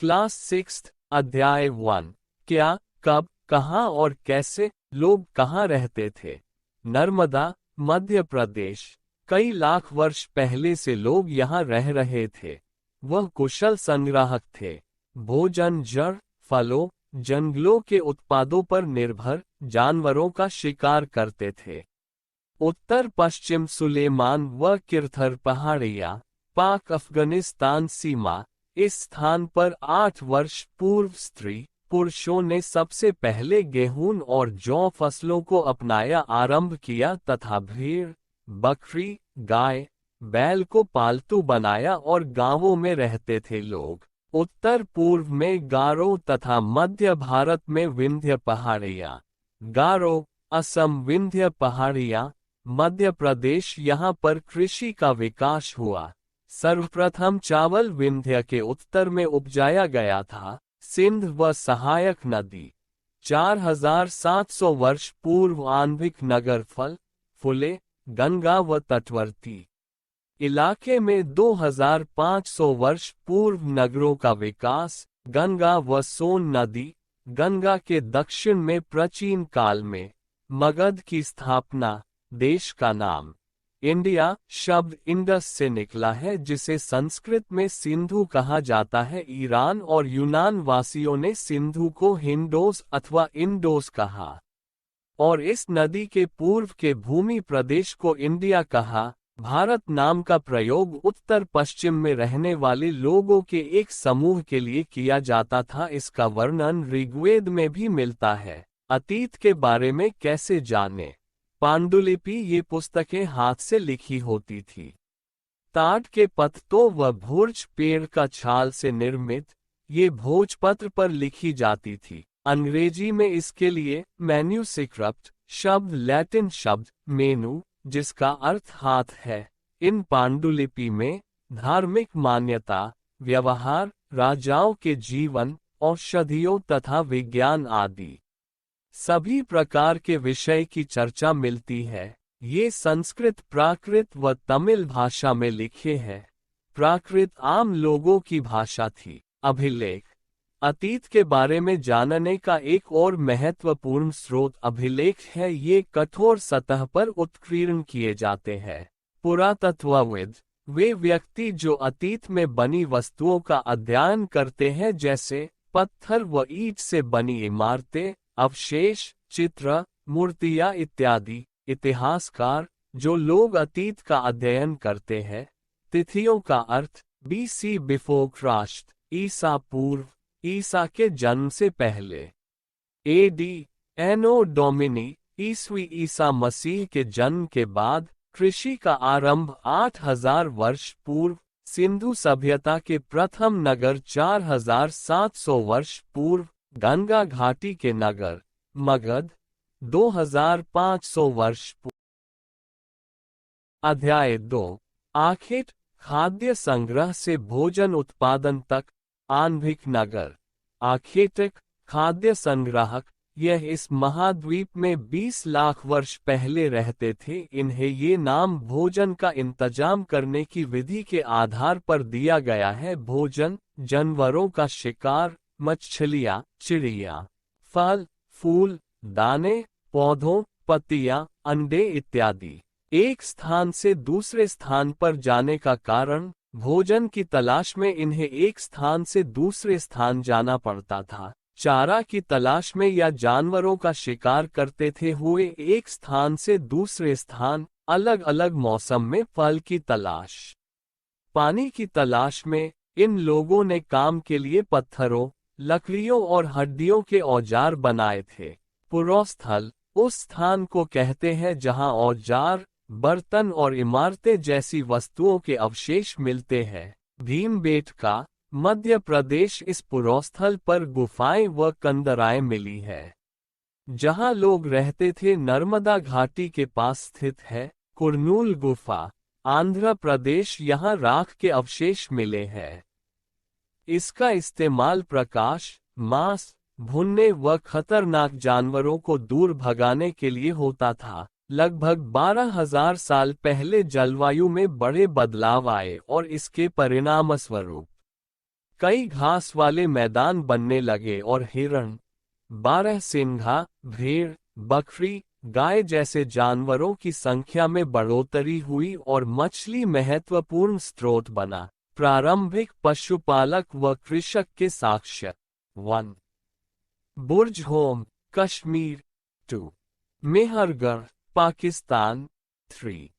Class 6 अध्याय 1। क्या, कब, कहाँ और कैसे लोग कहाँ रहते थे। नर्मदा, मध्य प्रदेश। कई लाख वर्ष पहले से लोग यहाँ रह रहे थे। वह कुशल संग्राहक थे। भोजन जड़, फलों, जंगलों के उत्पादों पर निर्भर जानवरों का शिकार करते थे। उत्तर पश्चिम सुलेमान व किरथर पहाड़ियाँ, पाक अफगानिस्तान सीमा। इस स्थान पर 8 वर्ष पूर्व स्त्री पुरुषों ने सबसे पहले गेहूं और जौ फसलों को अपनाया आरंभ किया तथा भेड़, बकरी, गाय, बैल को पालतू बनाया और गांवों में रहते थे लोग। उत्तर पूर्व में गारो तथा मध्य भारत में विंध्य पहाड़ियाँ। गारो, असम विंध्य पहाड़ियाँ, मध्य प्रदेश। यहाँ पर कृषि का विकास हुआ। सर्वप्रथम चावल विंध्य के उत्तर में उपजाया गया था। सिंध व सहायक नदी। 4700 वर्ष पूर्व आन्विक नगर फल फूले। गंगा व तटवर्ती इलाके में 2500 वर्ष पूर्व नगरों का विकास। गंगा व सोन नदी। गंगा के दक्षिण में प्राचीन काल में मगध की स्थापना। देश का नाम इंडिया शब्द इंडस से निकला है, जिसे संस्कृत में सिंधु कहा जाता है। ईरान और यूनान वासियों ने सिंधु को हिंडोस अथवा इंडोस कहा और इस नदी के पूर्व के भूमि प्रदेश को इंडिया कहा। भारत नाम का प्रयोग उत्तर पश्चिम में रहने वाले लोगों के एक समूह के लिए किया जाता था। इसका वर्णन ऋग्वेद में भी मिलता है। अतीत के बारे में कैसे जानें। पांडुलिपि ये पुस्तकें हाथ से लिखी होती थी। टाट के पत्तों व भोज पेड़ का छाल से निर्मित ये भोजपत्र पर लिखी जाती थी। अंग्रेजी में इसके लिए मैन्यूस्क्रिप्ट शब्द लैटिन शब्द मेनू, जिसका अर्थ हाथ है। इन पांडुलिपि में धार्मिक मान्यता, व्यवहार, राजाओं के जीवन, औषधियों तथा विज्ञान आदि सभी प्रकार के विषय की चर्चा मिलती है। ये संस्कृत, प्राकृत व तमिल भाषा में लिखे हैं। प्राकृत आम लोगों की भाषा थी। अभिलेख। अतीत के बारे में जानने का एक और महत्वपूर्ण स्रोत अभिलेख है। ये कठोर सतह पर उत्कीर्ण किए जाते हैं। पुरातत्वविद वे व्यक्ति जो अतीत में बनी वस्तुओं का अध्ययन करते हैं, जैसे पत्थर व ईंट से बनी इमारतें, अवशेष, चित्र, मूर्तियां इत्यादि। इतिहासकार जो लोग अतीत का अध्ययन करते हैं। तिथियों का अर्थ BC बिफोर क्राइस्ट, ईसा पूर्व, ईसा के जन्म से पहले। AD एनो डोमिनी, ईस्वी ईसा मसीह के जन्म के बाद। कृषि का आरंभ 8000 वर्ष पूर्व। सिंधु सभ्यता के प्रथम नगर 4700 वर्ष पूर्व। गंगा घाटी के नगर मगध 2500 वर्ष पूर्व। अध्याय 2। आखेट, खाद्य संग्रह से भोजन उत्पादन तक। आन्विक नगर। आखेटिक, खाद्य संग्राहक, यह इस महाद्वीप में 20 लाख वर्ष पहले रहते थे। इन्हें ये नाम भोजन का इंतजाम करने की विधि के आधार पर दिया गया है। भोजन, जानवरों का शिकार, मछलियाँ, चिड़िया, फल, फूल, दाने, पौधों, पत्तियाँ, अंडे इत्यादि। एक स्थान से दूसरे स्थान पर जाने का कारण भोजन की तलाश में इन्हें एक स्थान से दूसरे स्थान जाना पड़ता था। चारा की तलाश में या जानवरों का शिकार करते थे हुए एक स्थान से दूसरे स्थान। अलग अलग मौसम में फल की तलाश। पानी की तलाश में इन लोगों ने काम के लिए पत्थरों, लकड़ियों और हड्डियों के औजार बनाए थे। पुरोस्थल उस स्थान को कहते हैं जहां औजार, बर्तन और इमारतें जैसी वस्तुओं के अवशेष मिलते हैं। भीमबेटका, मध्य प्रदेश। इस पुरोस्थल पर गुफाएं व कंदराएं मिली है जहां लोग रहते थे। नर्मदा घाटी के पास स्थित है कुरनूल गुफा, आंध्र प्रदेश। यहाँ राख के अवशेष मिले हैं। इसका इस्तेमाल प्रकाश, मांस, भुनने व खतरनाक जानवरों को दूर भगाने के लिए होता था। लगभग 12,000 साल पहले जलवायु में बड़े बदलाव आए और इसके परिणामस्वरूप कई घास वाले मैदान बनने लगे और हिरण, बारहसिंघा, भेड़, बकरी, गाय जैसे जानवरों की संख्या में बढ़ोतरी हुई और मछली महत्वपूर्ण स्रोत बना। प्रारंभिक पशुपालक व कृषक के साक्ष्य। 1. बुर्ज होम, कश्मीर। 2. मेहरगढ़, पाकिस्तान। 3.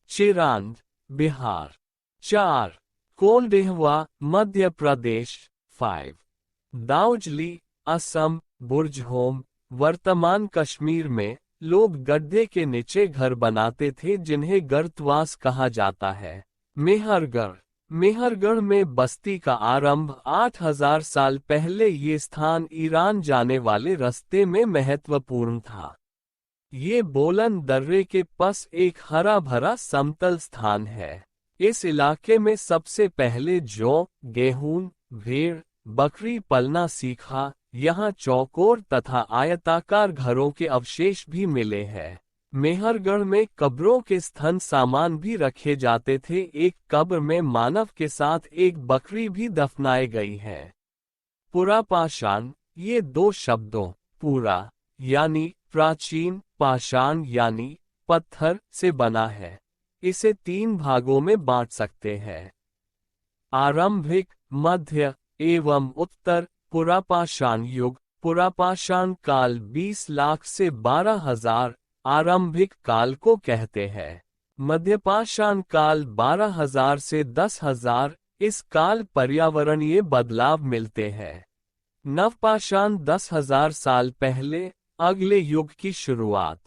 चिरांद, बिहार। 4. कोलडेहवा, मध्य प्रदेश। 5. दाउजली, असम। बुर्ज होम, वर्तमान कश्मीर में, लोग गड्ढे के नीचे घर बनाते थे जिन्हें गर्तवास कहा जाता है। मेहरगढ़, मेहरगढ़ में बस्ती का आरंभ 8000 साल पहले। ये स्थान ईरान जाने वाले रास्ते में महत्वपूर्ण था। ये बोलन दर्रे के पास एक हरा भरा समतल स्थान है। इस इलाके में सबसे पहले जौ, गेहूं, भेड़, बकरी पलना सीखा। यहाँ चौकोर तथा आयताकार घरों के अवशेष भी मिले हैं। मेहरगढ़ में कब्रों के स्थन सामान भी रखे जाते थे। एक कब्र में मानव के साथ एक बकरी भी दफनाई गई है। पुरापाषाण, ये दो शब्दों पुरा यानी प्राचीन, पाषाण यानी पत्थर से बना है। इसे 3 भागों में बांट सकते हैं। आरंभिक, मध्य एवं उत्तर। पुरापाषाण युग, पुरापाषाण काल 20 लाख से 12,000 आरंभिक काल को कहते हैं। मध्यपाषाण काल 12,000 से 10,000, इस काल पर्यावरणीय बदलाव मिलते हैं। नवपाषाण 10,000 साल पहले, अगले युग की शुरुआत।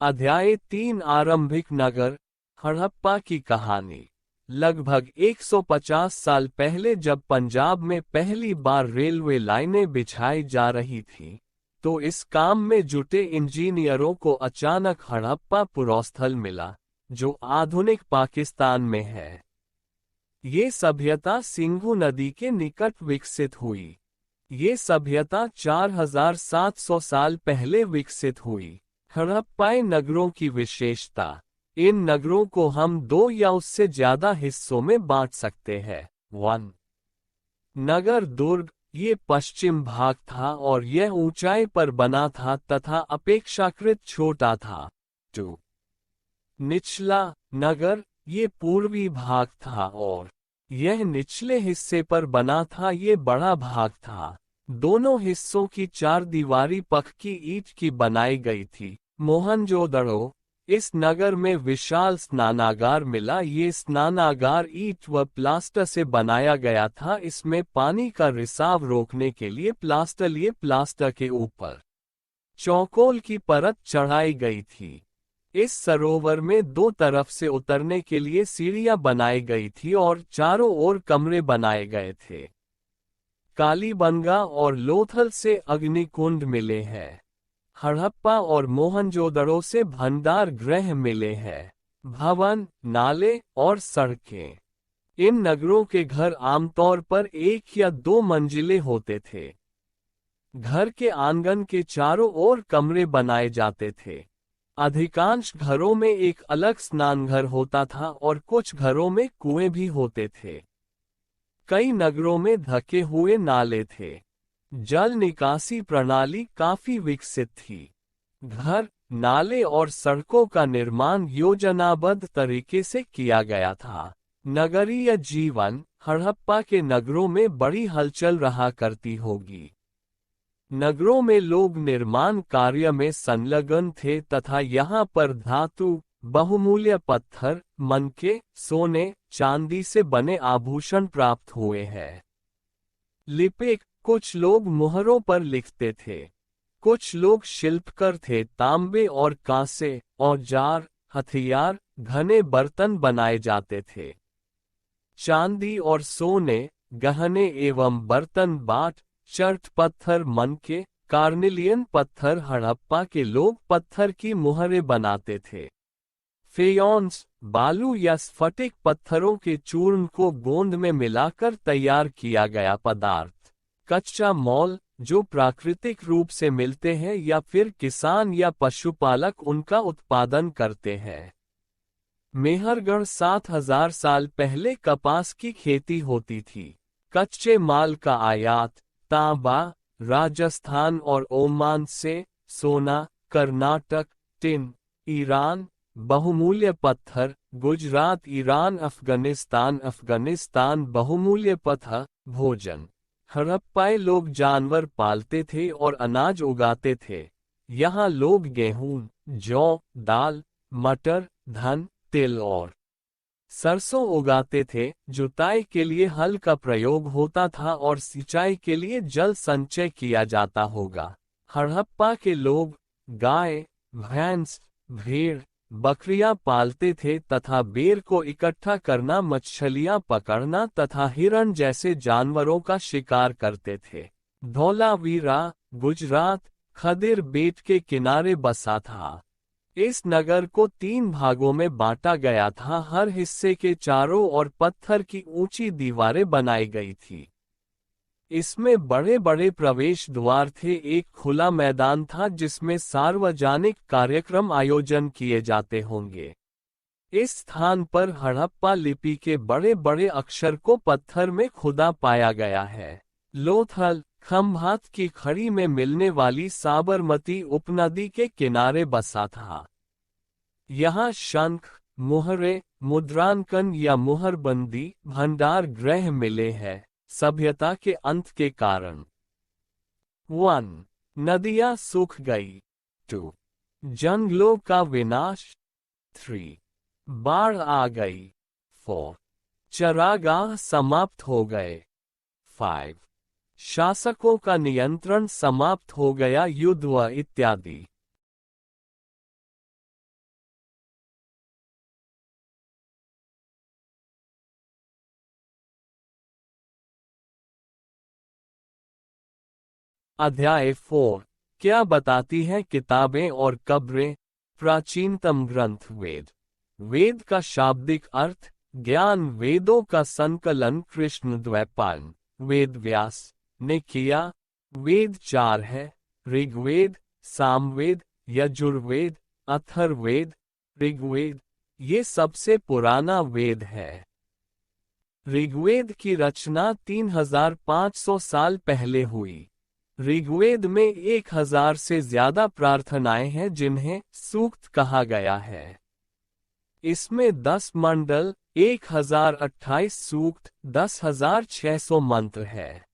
अध्याय 3 आरंभिक नगर, हड़प्पा की कहानी। लगभग 150 साल पहले जब पंजाब में पहली बार रेलवे लाइनें बिछाई जा रही थीं, तो इस काम में जुटे इंजीनियरों को अचानक हड़प्पा पुरस्थल मिला, जो आधुनिक पाकिस्तान में है। ये सभ्यता सिंधु नदी के निकट विकसित हुई। ये सभ्यता 4700 साल पहले विकसित हुई। हड़प्पाई नगरों की विशेषता। इन नगरों को हम 2 या उससे ज्यादा हिस्सों में बांट सकते हैं। 1. नगर दुर्ग, ये पश्चिम भाग था और यह ऊंचाई पर बना था तथा अपेक्षाकृत छोटा था। 2. निचला नगर, ये पूर्वी भाग था और यह निचले हिस्से पर बना था। ये बड़ा भाग था। दोनों हिस्सों की 4 दीवारी पक्की ईंट की बनाई गई थी। मोहनजोदड़ो, इस नगर में विशाल स्नानागार मिला। ये स्नानागार ईंट व प्लास्टर से बनाया गया था। इसमें पानी का रिसाव रोकने के लिए प्लास्टर के ऊपर चौकोल की परत चढ़ाई गई थी। इस सरोवर में 2 तरफ से उतरने के लिए सीढ़ियां बनाई गई थी और चारों ओर कमरे बनाए गए थे। कालीबंगा और लोथल से अग्निकुंड मिले हैं। हड़प्पा और मोहनजोदड़ो से भंडार गृह मिले हैं। भवन, नाले और सड़कें। इन नगरों के घर आमतौर पर 1 या 2 मंजिले होते थे। घर के आंगन के चारों ओर कमरे बनाए जाते थे। अधिकांश घरों में एक अलग स्नानघर होता था और कुछ घरों में कुएं भी होते थे। कई नगरों में ढके हुए नाले थे। जल निकासी प्रणाली काफी विकसित थी। घर, नाले और सड़कों का निर्माण योजनाबद्ध तरीके से किया गया था। नगरीय जीवन, हड़प्पा के नगरों में बड़ी हलचल रहा करती होगी। नगरों में लोग निर्माण कार्य में संलग्न थे तथा यहाँ पर धातु, बहुमूल्य पत्थर, मनके, सोने, चांदी से बने आभूषण प्राप्त हुए हैं। लिपिक, कुछ लोग मुहरों पर लिखते थे। कुछ लोग शिल्पकार थे। तांबे और कांसे, औजार, हथियार, घने बर्तन बनाए जाते थे। चांदी और सोने, गहने एवं बर्तन बाट, चर्ट पत्थर, मनके, कार्नेलियन पत्थर। हड़प्पा के लोग पत्थर की मुहरें बनाते थे। फेयोन्स, बालू या स्फटिक पत्थरों के चूर्ण को गोंद में मिलाकर तैयार किया गया पदार्थ। कच्चा मॉल, जो प्राकृतिक रूप से मिलते हैं या फिर किसान या पशुपालक उनका उत्पादन करते हैं। मेहरगढ़ 7000 साल पहले कपास की खेती होती थी। कच्चे माल का आयात तांबा राजस्थान और ओमान से, सोना कर्नाटक, टिन ईरान, बहुमूल्य पत्थर गुजरात ईरान, अफगानिस्तान बहुमूल्य पत्थर भोजन। हड़प्पाई लोग जानवर पालते थे और अनाज उगाते थे। यहाँ लोग गेहूं, जौ, दाल, मटर, धान, तिल और सरसों उगाते थे। जुताई के लिए हल का प्रयोग होता था और सिंचाई के लिए जल संचय किया जाता होगा। हड़प्पा के लोग गाय, भैंस, भेड़, बकरियां पालते थे तथा बेर को इकट्ठा करना, मछलियां पकड़ना तथा हिरण जैसे जानवरों का शिकार करते थे। धौलावीरा, गुजरात, खदिर बेट के किनारे बसा था। इस नगर को 3 भागों में बांटा गया था। हर हिस्से के चारों ओर पत्थर की ऊंची दीवारें बनाई गई थी। इसमें बड़े बड़े प्रवेश द्वार थे। एक खुला मैदान था जिसमें सार्वजनिक कार्यक्रम आयोजन किए जाते होंगे। इस स्थान पर हड़प्पा लिपि के बड़े बड़े अक्षर को पत्थर में खुदा पाया गया है। लोथल, खंभात की खड़ी में मिलने वाली साबरमती उपनदी के किनारे बसा था। यहाँ शंख, मुहरे, मुद्रांकन या मुहरबंदी भंडार गृह मिले हैं। सभ्यता के अंत के कारण 1. नदियां सूख गई। 2. जंगलों का विनाश। 3. बाढ़ आ गई। 4. चरागाह समाप्त हो गए। 5. शासकों का नियंत्रण समाप्त हो गया, युद्ध व इत्यादि। अध्याय 4 क्या बताती हैं किताबें और कब्रें। प्राचीनतम ग्रंथ वेद। वेद का शाब्दिक अर्थ ज्ञान। वेदों का संकलन कृष्ण द्वैपायन वेद व्यास ने किया। वेद 4 है, ऋग्वेद, सामवेद, यजुर्वेद, अथर्ववेद, ऋग्वेद। ये सबसे पुराना वेद है। ऋग्वेद की रचना 3500 साल पहले हुई। ऋग्वेद में 1000 से ज्यादा प्रार्थनाएं हैं जिन्हें सूक्त कहा गया है। इसमें 10 मंडल, 1028 सूक्त, 10,600 मंत्र है।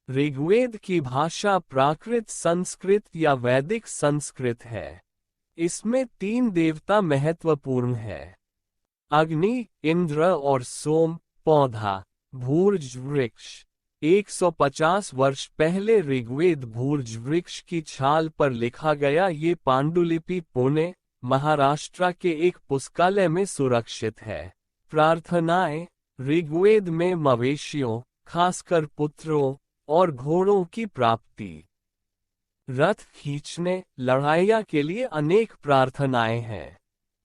ऋग्वेद की भाषा प्राकृत संस्कृत या वैदिक संस्कृत है। इसमें 3 देवता महत्वपूर्ण है। अग्नि, इंद्र और सोम। पौधा भूर्ज वृक्ष। 150 वर्ष पहले ऋग्वेद भूर्ज वृक्ष की छाल पर लिखा गया। ये पांडुलिपि पुणे, महाराष्ट्र के एक पुस्तकालय में सुरक्षित है। प्रार्थनाएं ऋग्वेद में मवेशियों, खासकर पुत्रों और घोड़ों की प्राप्ति। रथ खींचने, लड़ाइयाँ के लिए अनेक प्रार्थनाएं हैं।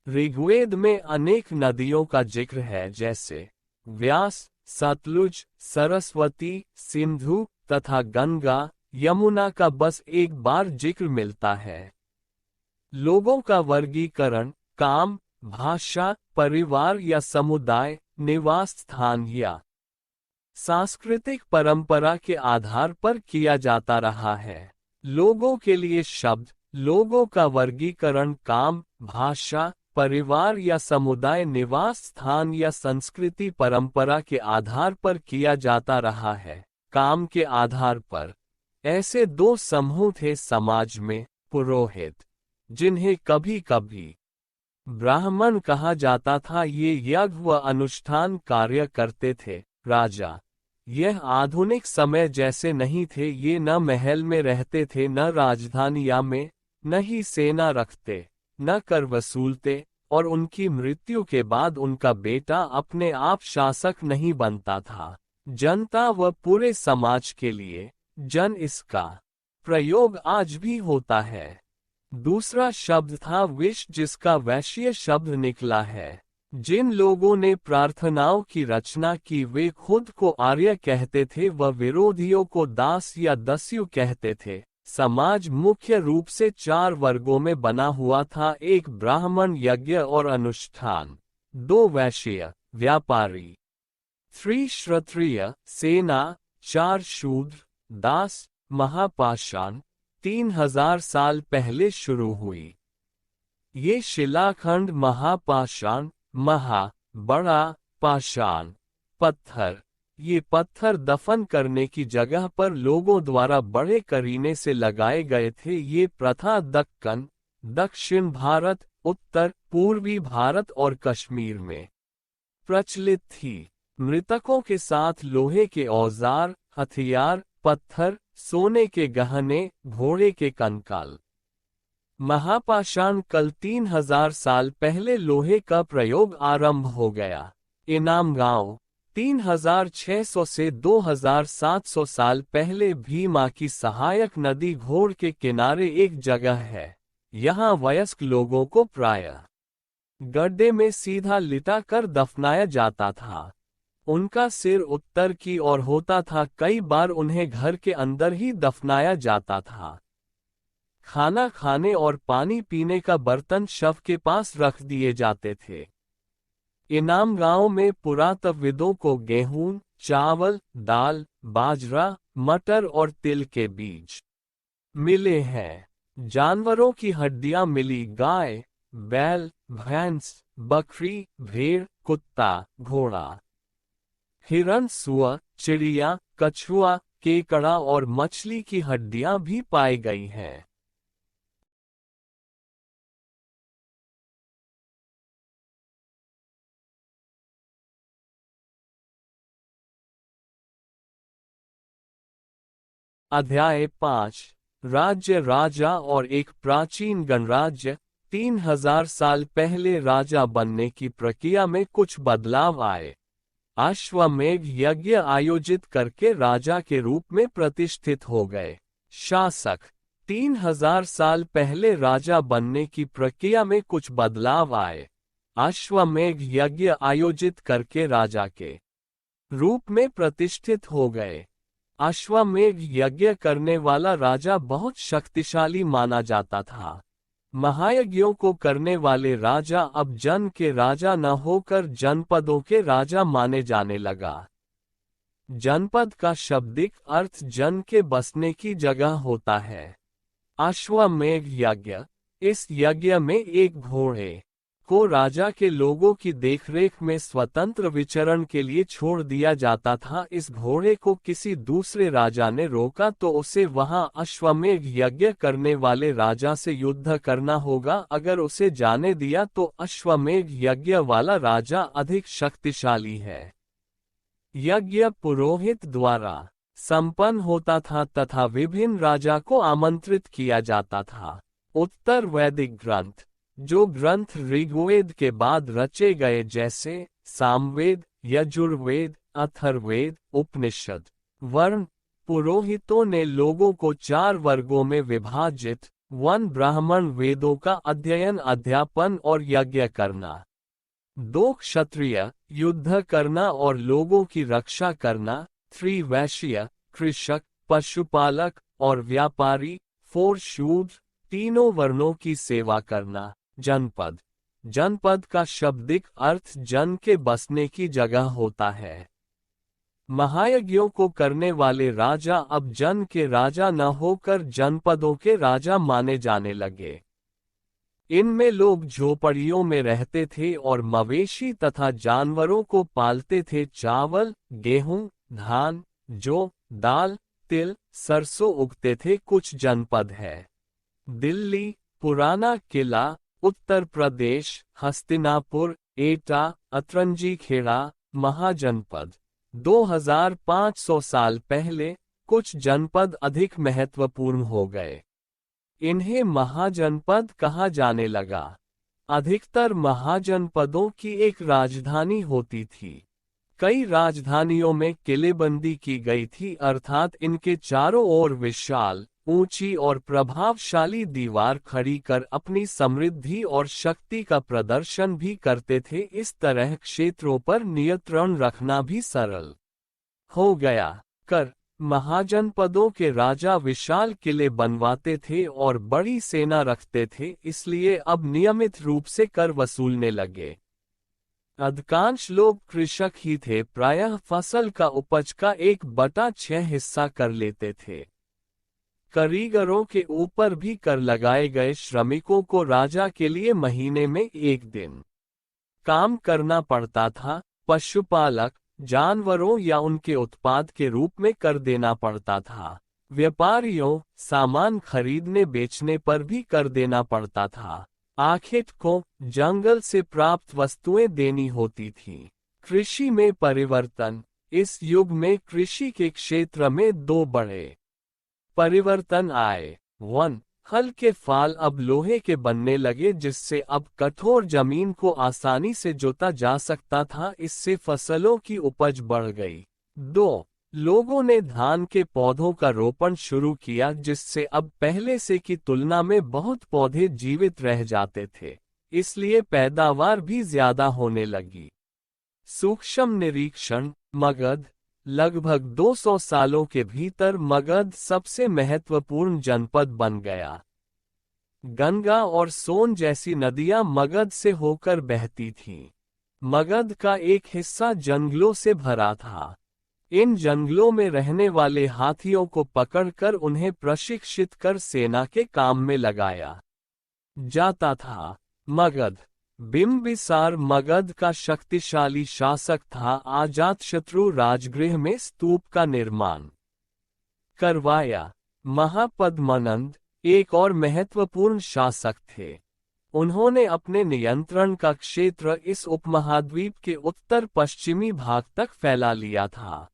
ऋग्वेद में अनेक नदियों का जिक्र है जैसे व्यास, सतलुज, सरस्वती, सिंधु तथा गंगा। यमुना का बस एक बार जिक्र मिलता है। लोगों का वर्गीकरण काम, भाषा, परिवार या समुदाय, निवास स्थान या सांस्कृतिक परंपरा के आधार पर किया जाता रहा है। लोगों के लिए शब्द, लोगों का वर्गीकरण काम, भाषा, परिवार या समुदाय, निवास स्थान या संस्कृति परंपरा के आधार पर किया जाता रहा है। काम के आधार पर ऐसे 2 समूह थे समाज में। पुरोहित, जिन्हें कभी कभी ब्राह्मण कहा जाता था, ये यज्ञ व अनुष्ठान कार्य करते थे। राजा, यह आधुनिक समय जैसे नहीं थे। ये न महल में रहते थे, न राजधानिया में, न ही सेना रखते, न कर वसूलते, और उनकी मृत्यु के बाद उनका बेटा अपने आप शासक नहीं बनता था। जनता व पूरे समाज के लिए जन, इसका प्रयोग आज भी होता है। दूसरा शब्द था विश, जिसका वैश्य शब्द निकला है। जिन लोगों ने प्रार्थनाओं की रचना की वे खुद को आर्य कहते थे व विरोधियों को दास या दस्यु कहते थे। समाज मुख्य रूप से 4 वर्गों में बना हुआ था: 1 ब्राह्मण, यज्ञ और अनुष्ठान; 2 वैश्य व्यापारी; 3 क्षत्रिय सेना; 4 शूद्र दास। महापाषाण 3000 साल पहले शुरू हुई। ये शिलाखंड महापाषाण, बड़ा पाषाण, पत्थर। ये पत्थर दफन करने की जगह पर लोगों द्वारा बड़े करीने से लगाए गए थे। ये प्रथा दक्कन, दक्षिण भारत, उत्तर पूर्वी भारत और कश्मीर में प्रचलित थी। मृतकों के साथ लोहे के औजार, हथियार, पत्थर, सोने के गहने, घोड़े के कंकाल। महापाषाण काल 3000 साल पहले लोहे का प्रयोग आरंभ हो गया। इनाम गांव 3600 से 2700 साल पहले भीमा की सहायक नदी घोड़ के किनारे एक जगह है। यहाँ वयस्क लोगों को प्रायः गड्ढे में सीधा लिटा कर दफनाया जाता था। उनका सिर उत्तर की ओर होता था। कई बार उन्हें घर के अंदर ही दफनाया जाता था। खाना खाने और पानी पीने का बर्तन शव के पास रख दिए जाते थे। इनाम गांव में पुरातत्वविदों को गेहूं, चावल, दाल, बाजरा, मटर और तिल के बीज मिले हैं। जानवरों की हड्डियां मिली: गाय, बैल, भैंस, बकरी, भेड़, कुत्ता, घोड़ा, हिरण, सुअर, चिड़िया, कछुआ, केकड़ा और मछली की हड्डियां भी पाई गई हैं। अध्याय 5 राज्य, राजा और एक प्राचीन गणराज्य। 3000 साल पहले राजा बनने की प्रक्रिया में कुछ बदलाव आए। अश्वमेध यज्ञ आयोजित करके राजा के रूप में प्रतिष्ठित हो गए। शासक 3000 साल पहले राजा बनने की प्रक्रिया में कुछ बदलाव आए। अश्वमेध यज्ञ आयोजित करके राजा के रूप में प्रतिष्ठित हो गए। अश्वमेध यज्ञ करने वाला राजा बहुत शक्तिशाली माना जाता था। महायज्ञों को करने वाले राजा अब जन के राजा न होकर जनपदों के राजा माने जाने लगा। जनपद का शाब्दिक अर्थ जन के बसने की जगह होता है। अश्वमेध यज्ञ, इस यज्ञ में एक घोड़े को राजा के लोगों की देखरेख में स्वतंत्र विचरण के लिए छोड़ दिया जाता था। इस घोड़े को किसी दूसरे राजा ने रोका तो उसे वहां अश्वमेध यज्ञ करने वाले राजा से युद्ध करना होगा। अगर उसे जाने दिया तो अश्वमेध यज्ञ वाला राजा अधिक शक्तिशाली है। यज्ञ पुरोहित द्वारा संपन्न होता था तथा विभिन्न राजा को आमंत्रित किया जाता था। उत्तर वैदिक ग्रंथ, जो ग्रंथ ऋग्वेद के बाद रचे गए जैसे सामवेद, यजुर्वेद, अथर्ववेद, उपनिषद, वर्ण, पुरोहितों ने लोगों को 4 वर्गों में विभाजित: 1 ब्राह्मण, वेदों का अध्ययन, अध्यापन और यज्ञ करना; 2 क्षत्रिय, युद्ध करना और लोगों की रक्षा करना; 3 वैश्य, कृषक, पशुपालक और व्यापारी; 4 शूद्र, तीनों वर्णों की सेवा करना। जनपद, जनपद का शाब्दिक अर्थ जन के बसने की जगह होता है। महायज्ञों को करने वाले राजा अब जन के राजा न होकर जनपदों के राजा माने जाने लगे। इनमें लोग झोपड़ियों में रहते थे और मवेशी तथा जानवरों को पालते थे। चावल, गेहूं, धान, जौ, दाल, तिल, सरसों उगते थे। कुछ जनपद है: दिल्ली, पुराना किला, उत्तर प्रदेश, हस्तिनापुर, एटा, अतरंजी खेड़ा, महाजनपद। 2500 साल पहले कुछ जनपद अधिक महत्वपूर्ण हो गए। इन्हें महाजनपद कहा जाने लगा। अधिकतर महाजनपदों की एक राजधानी होती थी। कई राजधानियों में किलेबंदी की गई थी, अर्थात इनके चारों ओर विशाल ऊंची और प्रभावशाली दीवार खड़ी कर अपनी समृद्धि और शक्ति का प्रदर्शन भी करते थे। इस तरह क्षेत्रों पर नियंत्रण रखना भी सरल हो गया। कर महाजनपदों के राजा विशाल किले बनवाते थे और बड़ी सेना रखते थे, इसलिए अब नियमित रूप से कर वसूलने लगे। अधिकांश लोग कृषक ही थे, प्रायः फसल का उपज का 1/6 हिस्सा कर लेते थे। कारीगरों के ऊपर भी कर लगाए गए। श्रमिकों को राजा के लिए महीने में 1 दिन काम करना पड़ता था। पशुपालक जानवरों या उनके उत्पाद के रूप में कर देना पड़ता था। व्यापारियों सामान खरीदने बेचने पर भी कर देना पड़ता था। आखिर को जंगल से प्राप्त वस्तुएं देनी होती थीं। कृषि में परिवर्तन। इस युग में कृषि के क्षेत्र में 2 बड़े परिवर्तन आए। 1. हल के फाल अब लोहे के बनने लगे, जिससे अब कठोर जमीन को आसानी से जोता जा सकता था। इससे फसलों की उपज बढ़ गई। 2. लोगों ने धान के पौधों का रोपण शुरू किया, जिससे अब पहले से की तुलना में बहुत पौधे जीवित रह जाते थे, इसलिए पैदावार भी ज्यादा होने लगी। सूक्ष्म निरीक्षण। मगध। लगभग 200 सालों के भीतर मगध सबसे महत्वपूर्ण जनपद बन गया। गंगा और सोन जैसी नदियां मगध से होकर बहती थीं। मगध का एक हिस्सा जंगलों से भरा था। इन जंगलों में रहने वाले हाथियों को पकड़कर उन्हें प्रशिक्षित कर सेना के काम में लगाया जाता था। मगध। बिंबिसार मगध का शक्तिशाली शासक था। अजातशत्रु राजगृह में स्तूप का निर्माण करवाया। महापद्मनंद एक और महत्वपूर्ण शासक थे। उन्होंने अपने नियंत्रण का क्षेत्र इस उपमहाद्वीप के उत्तर पश्चिमी भाग तक फैला लिया था।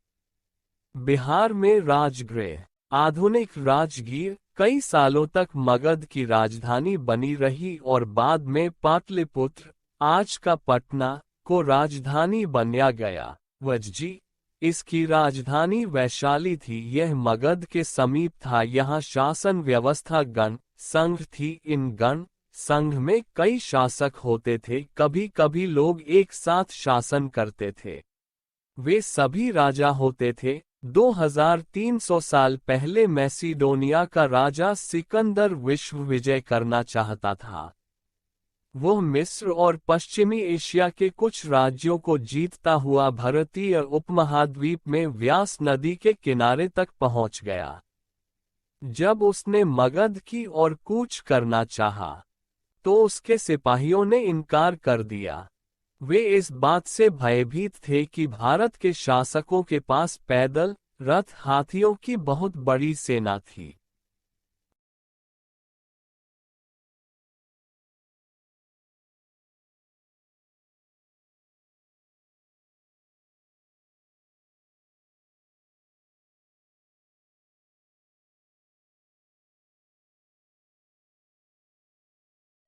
बिहार में राजगृह। आधुनिक राजगीर कई सालों तक मगध की राजधानी बनी रही और बाद में पाटलिपुत्र, आज का पटना, को राजधानी बनाया गया। वज्जी इसकी राजधानी वैशाली थी। यह मगध के समीप था। यहाँ शासन व्यवस्था गण संघ थी। इन गण संघ में कई शासक होते थे। कभी कभी लोग एक साथ शासन करते थे। वे सभी राजा होते थे। 2300 साल पहले मैसिडोनिया का राजा सिकंदर विश्व विजय करना चाहता था। वह मिस्र और पश्चिमी एशिया के कुछ राज्यों को जीतता हुआ भारतीय उपमहाद्वीप में व्यास नदी के किनारे तक पहुंच गया। जब उसने मगध की ओर कूच करना चाहा, तो उसके सिपाहियों ने इनकार कर दिया। वे इस बात से भयभीत थे कि भारत के शासकों के पास पैदल, रथ, हाथियों की बहुत बड़ी सेना थी।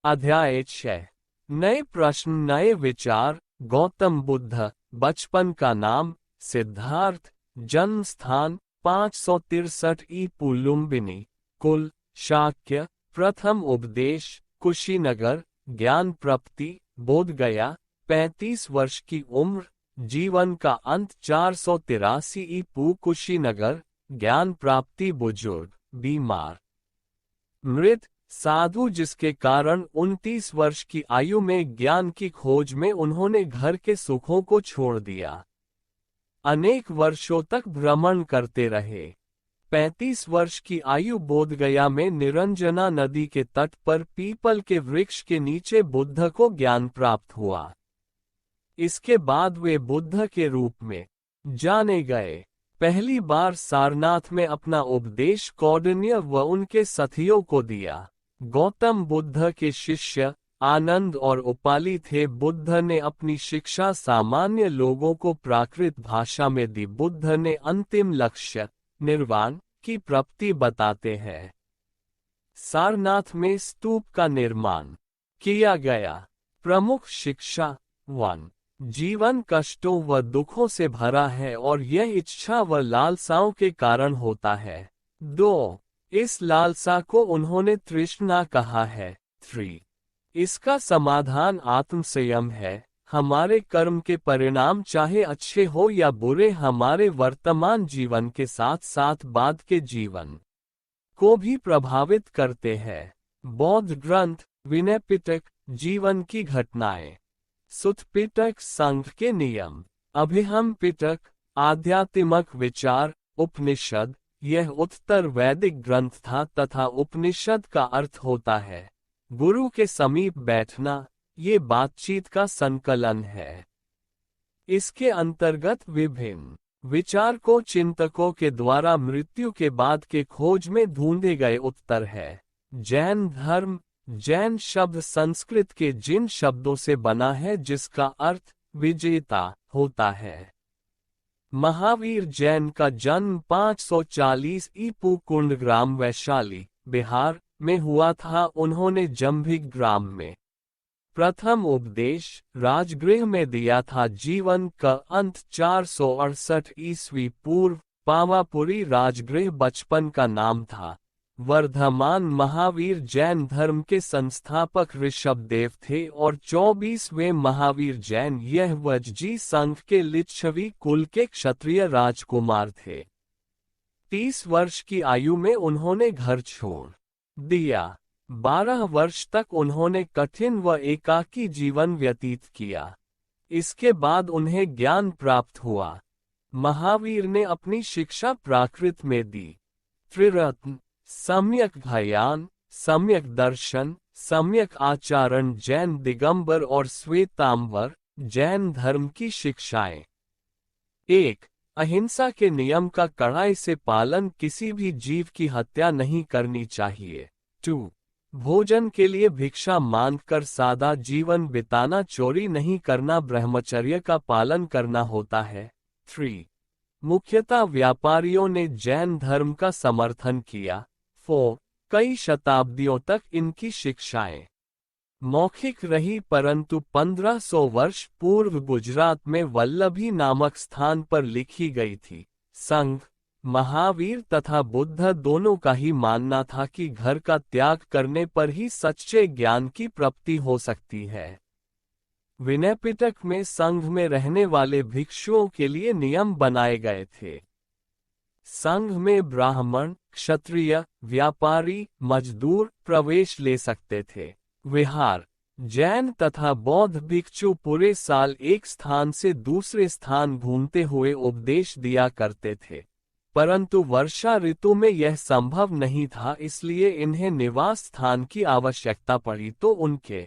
अध्याय 6। नए प्रश्न, नए विचार। गौतम बुद्ध। बचपन का नाम सिद्धार्थ। जन्म स्थान 563 ईपू लुम्बिनी। कुल शाक्य। प्रथम उपदेश कुशीनगर। ज्ञान प्राप्ति बोधगया। 35 वर्ष की उम्र। जीवन का अंत 483 ईपू कुशीनगर। ज्ञान प्राप्ति बुजुर्ग, बीमार, मृत साधु, जिसके कारण 29 वर्ष की आयु में ज्ञान की खोज में उन्होंने घर के सुखों को छोड़ दिया। अनेक वर्षों तक भ्रमण करते रहे। 35 वर्ष की आयु बोधगया में निरंजना नदी के तट पर पीपल के वृक्ष के नीचे बुद्ध को ज्ञान प्राप्त हुआ। इसके बाद वे बुद्ध के रूप में जाने गए। पहली बार सारनाथ में अपना उपदेश कौंडिन्य व उनके साथियों को दिया। गौतम बुद्ध के शिष्य आनंद और उपाली थे। बुद्ध ने अपनी शिक्षा सामान्य लोगों को प्राकृत भाषा में दी। बुद्ध ने अंतिम लक्ष्य निर्वाण की प्राप्ति बताते हैं। सारनाथ में स्तूप का निर्माण किया गया। प्रमुख शिक्षा 1. जीवन कष्टों व दुखों से भरा है और यह इच्छा व लालसाओं के कारण होता है। 2. इस लालसा को उन्होंने तृष्णा कहा है। 3. इसका समाधान आत्मसंयम है। हमारे कर्म के परिणाम चाहे अच्छे हो या बुरे हमारे वर्तमान जीवन के साथ साथ बाद के जीवन को भी प्रभावित करते हैं। बौद्ध ग्रंथ, विनय पिटक, जीवन की घटनाएं, सुत्त पिटक, संघ के नियम, अभिहम पिटक, आध्यात्मिक विचार, उपनिषद। यह उत्तर वैदिक ग्रंथ था तथा उपनिषद का अर्थ होता है गुरु के समीप बैठना। ये बातचीत का संकलन है। इसके अंतर्गत विभिन्न विचारकों चिंतकों के द्वारा मृत्यु के बाद के खोज में ढूंढे गए उत्तर है। जैन धर्म, जैन शब्द संस्कृत के जिन शब्दों से बना है जिसका अर्थ विजेता होता है। महावीर जैन का जन्म 540 ईपू कुंडग्राम, वैशाली, बिहार में हुआ था। उन्होंने जंभिग ग्राम में प्रथम उपदेश राजगृह में दिया था। जीवन का अंत 468 ईस्वी पूर्व पावापुरी राजगृह बचपन का नाम था। वर्धमान महावीर जैन धर्म के संस्थापक ऋषभदेव थे और 24वें महावीर जैन यह वज्जी संघ के लिच्छवी कुल के क्षत्रिय राजकुमार थे। 30 वर्ष की आयु में उन्होंने घर छोड़ दिया। 12 वर्ष तक उन्होंने कठिन व एकाकी जीवन व्यतीत किया। इसके बाद उन्हें ज्ञान प्राप्त हुआ। महावीर ने अपनी शिक्षा प्राकृत में दी। त्रिरत्न, सम्यक ज्ञान, सम्यक दर्शन, सम्यक आचरण, जैन दिगंबर और श्वेतांबर, जैन धर्म की शिक्षाएं। 1. अहिंसा के नियम का कड़ाई से पालन, किसी भी जीव की हत्या नहीं करनी चाहिए। 2. भोजन के लिए भिक्षा मांगकर सादा जीवन बिताना, चोरी नहीं करना, ब्रह्मचर्य का पालन करना होता है। 3. मुख्यतः व्यापारियों ने जैन धर्म का समर्थन किया। 4. कई शताब्दियों तक इनकी शिक्षाएं मौखिक रही, परंतु 1500 वर्ष पूर्व गुजरात में वल्लभी नामक स्थान पर लिखी गई थी। संघ, महावीर तथा बुद्ध दोनों का ही मानना था कि घर का त्याग करने पर ही सच्चे ज्ञान की प्राप्ति हो सकती है। विनय पिटक में संघ में रहने वाले भिक्षुओं के लिए नियम बनाए गए थे। संघ में ब्राह्मण, क्षत्रिय, व्यापारी, मजदूर प्रवेश ले सकते थे। विहार, जैन तथा बौद्ध भिक्षु पूरे साल एक स्थान से दूसरे स्थान घूमते हुए उपदेश दिया करते थे, परंतु वर्षा ऋतु में यह संभव नहीं था, इसलिए इन्हें निवास स्थान की आवश्यकता पड़ी तो उनके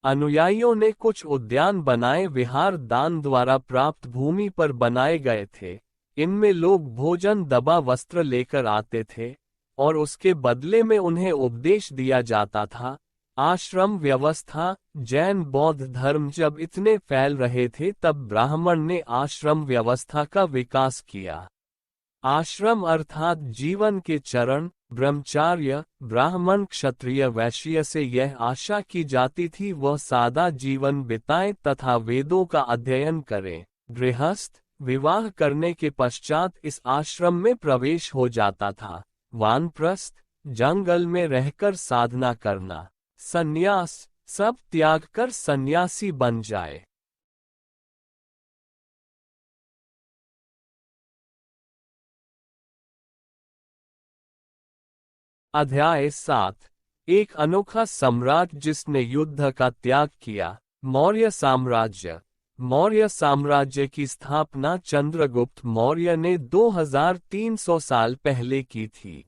अनुयायियों ने कुछ उद्यान बनाए। विहार दान द्वारा प्राप्त भूमि पर बनाए गए थे। इनमें लोग भोजन, दबा, वस्त्र लेकर आते थे और उसके बदले में उन्हें उपदेश दिया जाता था। आश्रम व्यवस्था, जैन बौद्ध धर्म जब इतने फैल रहे थे तब ब्राह्मण ने आश्रम व्यवस्था का विकास किया। आश्रम अर्थात जीवन के चरण, ब्रह्मचार्य। ब्राह्मण, क्षत्रिय, वैश्य से यह आशा की जाती थी वह सादा जीवन बिताएं तथा वेदों का अध्ययन करें। गृहस्थ, विवाह करने के पश्चात इस आश्रम में प्रवेश हो जाता था। वानप्रस्थ, जंगल में रहकर साधना करना। संन्यास, सब त्याग कर सन्यासी बन जाए। अध्याय 7। एक अनोखा सम्राट जिसने युद्ध का त्याग किया। मौर्य साम्राज्य। मौर्य साम्राज्य की स्थापना चंद्रगुप्त मौर्य ने 2300 साल पहले की थी।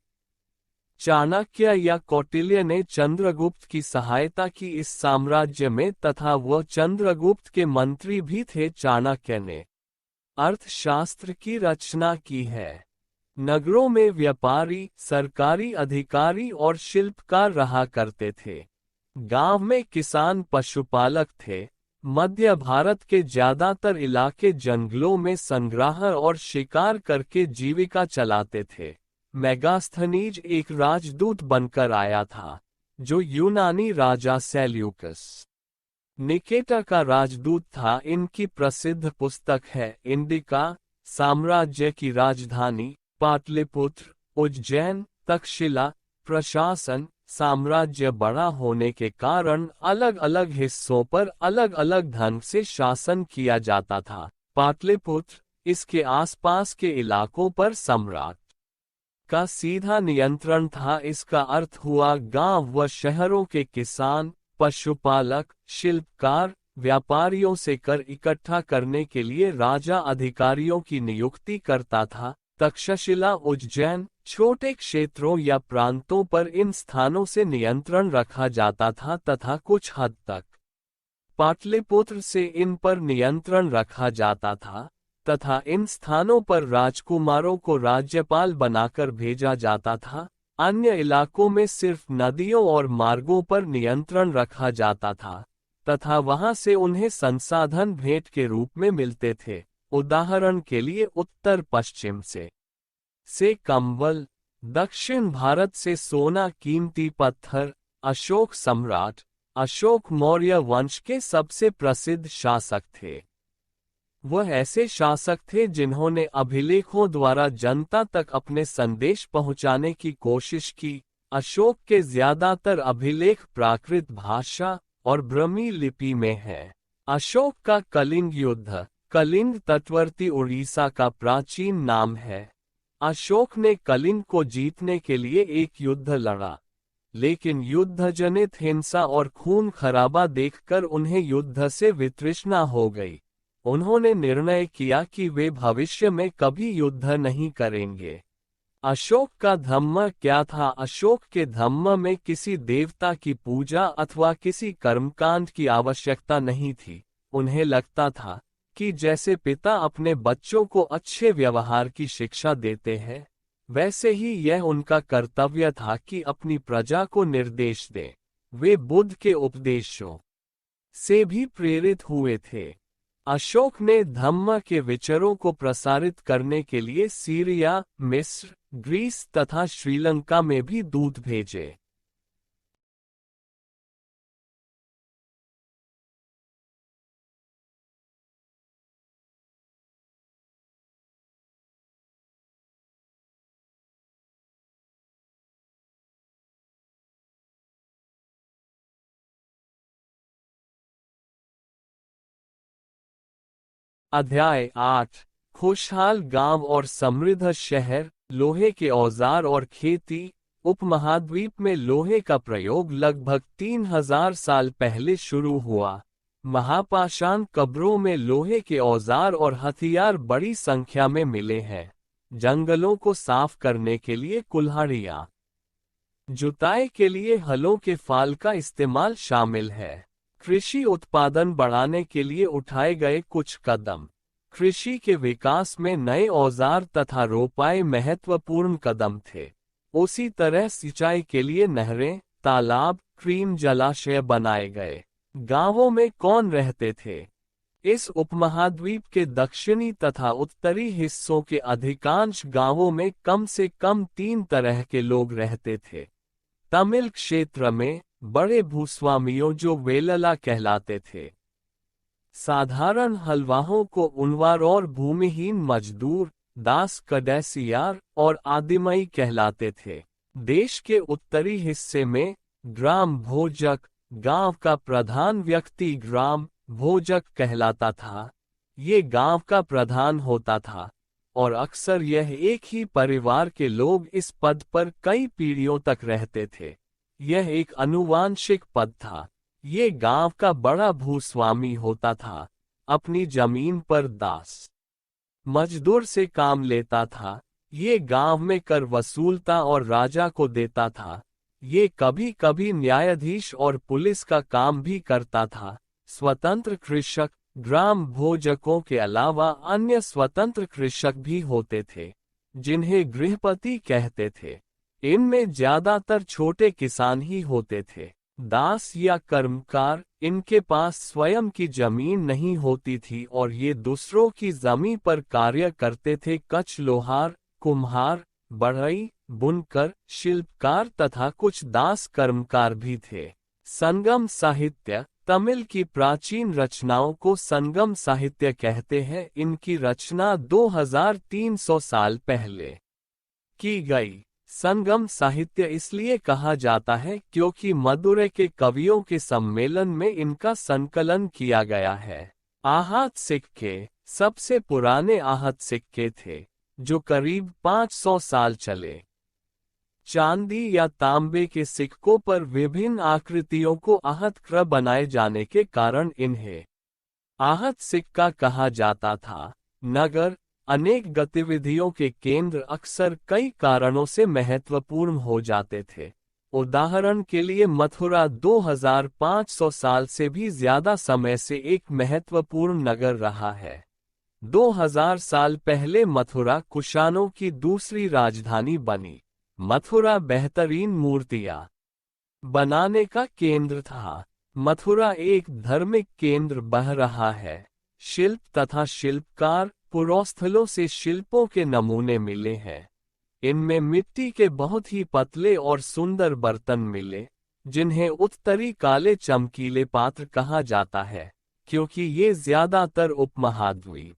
चाणक्य या कौटिल्य ने चंद्रगुप्त की सहायता की इस साम्राज्य में तथा वह चंद्रगुप्त के मंत्री भी थे। चाणक्य ने अर्थशास्त्र की रचना की है। नगरों में व्यापारी, सरकारी अधिकारी और शिल्पकार रहा करते थे। गांव में किसान पशुपालक थे। मध्य भारत के ज्यादातर इलाके जंगलों में संग्रह और शिकार करके जीविका चलाते थे। मेगास्थनीज एक राजदूत बनकर आया था, जो यूनानी राजा सेल्यूकस निकेटर का राजदूत था। इनकी प्रसिद्ध पुस्तक है इंडिका। साम्राज्य की राजधानी पाटलिपुत्र, उज्जैन, तक्षशिला प्रशासन साम्राज्य बड़ा होने के कारण अलग अलग हिस्सों पर अलग अलग ढंग से शासन किया जाता था। पाटलिपुत्र इसके आसपास के इलाकों पर सम्राट का सीधा नियंत्रण था। इसका अर्थ हुआ गांव व शहरों के किसान, पशुपालक, शिल्पकार, व्यापारियों से कर इकट्ठा करने के लिए राजा अधिकारियों की नियुक्ति करता था। तक्षशिला उज्जैन छोटे क्षेत्रों या प्रांतों पर इन स्थानों से नियंत्रण रखा जाता था तथा कुछ हद तक पाटलिपुत्र से इन पर नियंत्रण रखा जाता था तथा इन स्थानों पर राजकुमारों को राज्यपाल बनाकर भेजा जाता था। अन्य इलाकों में सिर्फ नदियों और मार्गों पर नियंत्रण रखा जाता था तथा वहां से उन्हें संसाधन भेंट के रूप में मिलते थे। उदाहरण के लिए उत्तर पश्चिम से कंबल, दक्षिण भारत से सोना, कीमती पत्थर। अशोक सम्राट अशोक मौर्य वंश के सबसे प्रसिद्ध शासक थे। वह ऐसे शासक थे जिन्होंने अभिलेखों द्वारा जनता तक अपने संदेश पहुंचाने की कोशिश की। अशोक के ज्यादातर अभिलेख प्राकृत भाषा और ब्रह्मी लिपि में हैं। अशोक का कलिंग युद्ध कलिंग तटवर्ती उड़ीसा का प्राचीन नाम है। अशोक ने कलिंग को जीतने के लिए एक युद्ध लड़ा, लेकिन युद्धजनित हिंसा और खून खराबा देखकर उन्हें युद्ध से वितृष्णा हो गई। उन्होंने निर्णय किया कि वे भविष्य में कभी युद्ध नहीं करेंगे। अशोक का धम्म क्या था? अशोक के धम्म में किसी देवता की पूजा अथवा किसी कर्मकांड की आवश्यकता नहीं थी। उन्हें लगता था कि जैसे पिता अपने बच्चों को अच्छे व्यवहार की शिक्षा देते हैं, वैसे ही यह उनका कर्तव्य था कि अपनी प्रजा को निर्देश दें। वे बुद्ध के उपदेशों से भी प्रेरित हुए थे। अशोक ने धम्म के विचारों को प्रसारित करने के लिए सीरिया, मिस्र, ग्रीस तथा श्रीलंका में भी दूत भेजे। अध्याय 8 खुशहाल गांव और समृद्ध शहर। लोहे के औजार और खेती। उपमहाद्वीप में लोहे का प्रयोग लगभग 3000 साल पहले शुरू हुआ। महापाषाण कब्रों में लोहे के औजार और हथियार बड़ी संख्या में मिले हैं। जंगलों को साफ करने के लिए कुल्हाड़ियां, जुताई के लिए हलों के फाल का इस्तेमाल शामिल है। कृषि उत्पादन बढ़ाने के लिए उठाए गए कुछ कदम। कृषि के विकास में नए औजार तथा रोपाएं महत्वपूर्ण कदम थे। उसी तरह सिंचाई के लिए नहरें, तालाब, कृमि जलाशय बनाए गए। गांवों में कौन रहते थे? इस उपमहाद्वीप के दक्षिणी तथा उत्तरी हिस्सों के अधिकांश गांवों में कम से कम 3 तरह के लोग रहते थे। तमिल क्षेत्र में बड़े भूस्वामियों जो वेलला कहलाते थे। साधारण हलवाहों को उनवार और भूमिहीन मजदूर दास कडेसियार और आदिमई कहलाते थे। देश के उत्तरी हिस्से में ग्राम भोजक, गांव का प्रधान व्यक्ति ग्राम भोजक कहलाता था। ये गांव का प्रधान होता था और अक्सर यह एक ही परिवार के लोग इस पद पर कई पीढ़ियों तक रहते थे। यह एक आनुवांशिक पद था। ये गांव का बड़ा भूस्वामी होता था। अपनी जमीन पर दास मजदूर से काम लेता था। ये गांव में कर वसूलता और राजा को देता था। ये कभी कभी न्यायाधीश और पुलिस का काम भी करता था। स्वतंत्र कृषक ग्राम भोजकों के अलावा अन्य स्वतंत्र कृषक भी होते थे, जिन्हें गृहपति कहते थे। इनमें ज्यादातर छोटे किसान ही होते थे। दास या कर्मकार, इनके पास स्वयं की जमीन नहीं होती थी और ये दूसरों की जमीन पर कार्य करते थे। कच्छ लोहार, कुम्हार, बढ़ई, बुनकर, शिल्पकार तथा कुछ दास कर्मकार भी थे। संगम साहित्य तमिल की प्राचीन रचनाओं को संगम साहित्य कहते हैं। इनकी रचना 2300 साल पहले की गई। संगम साहित्य इसलिए कहा जाता है क्योंकि मदुरै के कवियों के सम्मेलन में इनका संकलन किया गया है। आहत सिक्के सबसे पुराने आहत सिक्के थे, जो करीब 500 साल चले। चांदी या तांबे के सिक्कों पर विभिन्न आकृतियों को आहत क्रम बनाए जाने के कारण इन्हें आहत सिक्का कहा जाता था। नगर अनेक गतिविधियों के केंद्र अक्सर कई कारणों से महत्वपूर्ण हो जाते थे। उदाहरण के लिए मथुरा 2500 साल से भी ज्यादा समय से एक महत्वपूर्ण नगर रहा है। 2000 साल पहले मथुरा कुषाणों की दूसरी राजधानी बनी। मथुरा बेहतरीन मूर्तियां बनाने का केंद्र था। मथुरा एक धार्मिक केंद्र बह रहा है। शिल्प तथा शिल्पकार पुरोस्थलों से शिल्पों के नमूने मिले हैं। इनमें मिट्टी के बहुत ही पतले और सुंदर बर्तन मिले, जिन्हें उत्तरी काले चमकीले पात्र कहा जाता है, क्योंकि ये ज्यादातर उपमहाद्वीप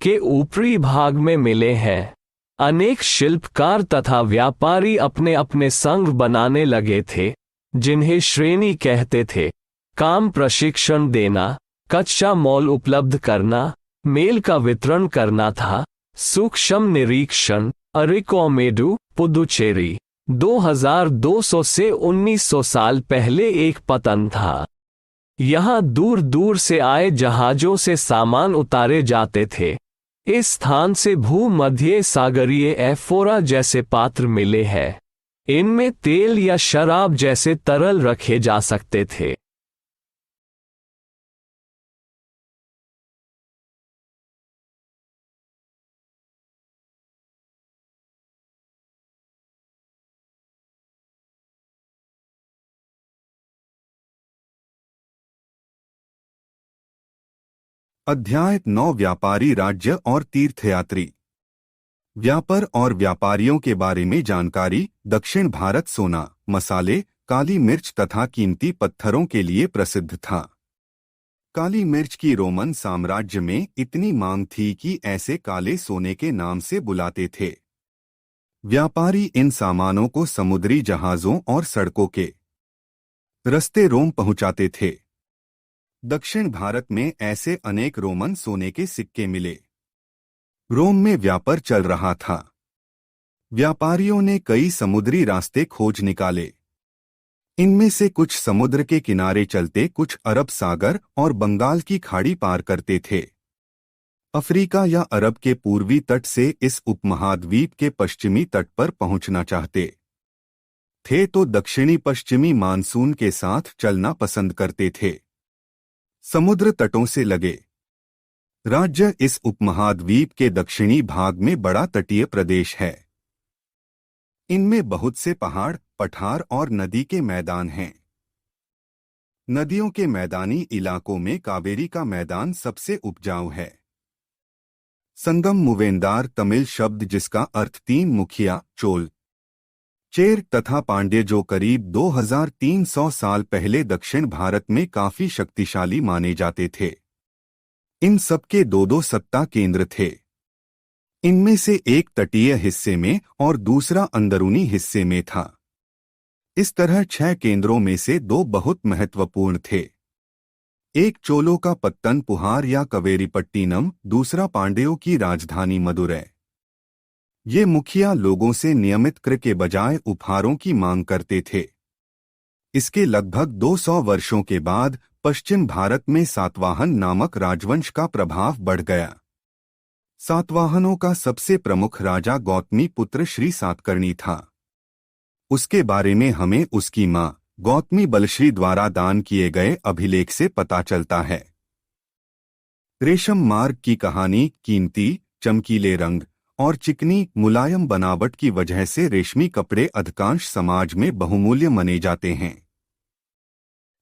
के ऊपरी भाग में मिले हैं। अनेक शिल्पकार तथा व्यापारी अपने अपने संघ बनाने लगे थे, जिन्हें श्रेणी कहते थे। काम प्रशिक्षण देना, कच्चा माल उपलब्ध करना, मेल का वितरण करना था। सूक्ष्म निरीक्षण अरिकोमेडु पुदुचेरी 2200 से 1900 साल पहले एक पतन था। यहाँ दूर दूर से आए जहाजों से सामान उतारे जाते थे। इस स्थान से भूमध्य सागरीय एफोरा जैसे पात्र मिले हैं। इनमें तेल या शराब जैसे तरल रखे जा सकते थे। अध्याय 9 व्यापारी राज्य और तीर्थयात्री। व्यापार और व्यापारियों के बारे में जानकारी। दक्षिण भारत सोना, मसाले, काली मिर्च तथा कीमती पत्थरों के लिए प्रसिद्ध था। काली मिर्च की रोमन साम्राज्य में इतनी मांग थी कि ऐसे काले सोने के नाम से बुलाते थे। व्यापारी इन सामानों को समुद्री जहाजों और सड़कों के रास्ते रोम पहुंचाते थे। दक्षिण भारत में ऐसे अनेक रोमन सोने के सिक्के मिले। रोम में व्यापार चल रहा था। व्यापारियों ने कई समुद्री रास्ते खोज निकाले। इनमें से कुछ समुद्र के किनारे चलते, कुछ अरब सागर और बंगाल की खाड़ी पार करते थे। अफ्रीका या अरब के पूर्वी तट से इस उपमहाद्वीप के पश्चिमी तट पर पहुंचना चाहते थे तो दक्षिणी पश्चिमी मानसून के साथ चलना पसंद करते थे। समुद्र तटों से लगे राज्य इस उपमहाद्वीप के दक्षिणी भाग में बड़ा तटीय प्रदेश है। इनमें बहुत से पहाड़, पठार और नदी के मैदान हैं। नदियों के मैदानी इलाकों में कावेरी का मैदान सबसे उपजाऊ है। संगम मूवेंदार तमिल शब्द जिसका अर्थ 3 मुखिया, चोल, चेर तथा पांड्य जो करीब 2300 साल पहले दक्षिण भारत में काफी शक्तिशाली माने जाते थे। इन सबके 2-2 सत्ता केंद्र थे। इनमें से एक तटीय हिस्से में और दूसरा अंदरूनी हिस्से में था। इस तरह 6 केंद्रों में से 2 बहुत महत्वपूर्ण थे। एक चोलों का पत्तन पुहार या कवेरीपट्टिनम, दूसरा पांड्यों की राजधानी मदुरै। ये मुखिया लोगों से नियमित क्रय के बजाय उपहारों की मांग करते थे। इसके लगभग 200 वर्षों के बाद पश्चिम भारत में सातवाहन नामक राजवंश का प्रभाव बढ़ गया। सातवाहनों का सबसे प्रमुख राजा गौतमी पुत्र श्री सातकर्णी था। उसके बारे में हमें उसकी मां गौतमी बलश्री द्वारा दान किए गए अभिलेख से पता चलता है। रेशम मार्ग की कहानी। कीमती, चमकीले रंग और चिकनी मुलायम बनावट की वजह से रेशमी कपड़े अधिकांश समाज में बहुमूल्य माने जाते हैं।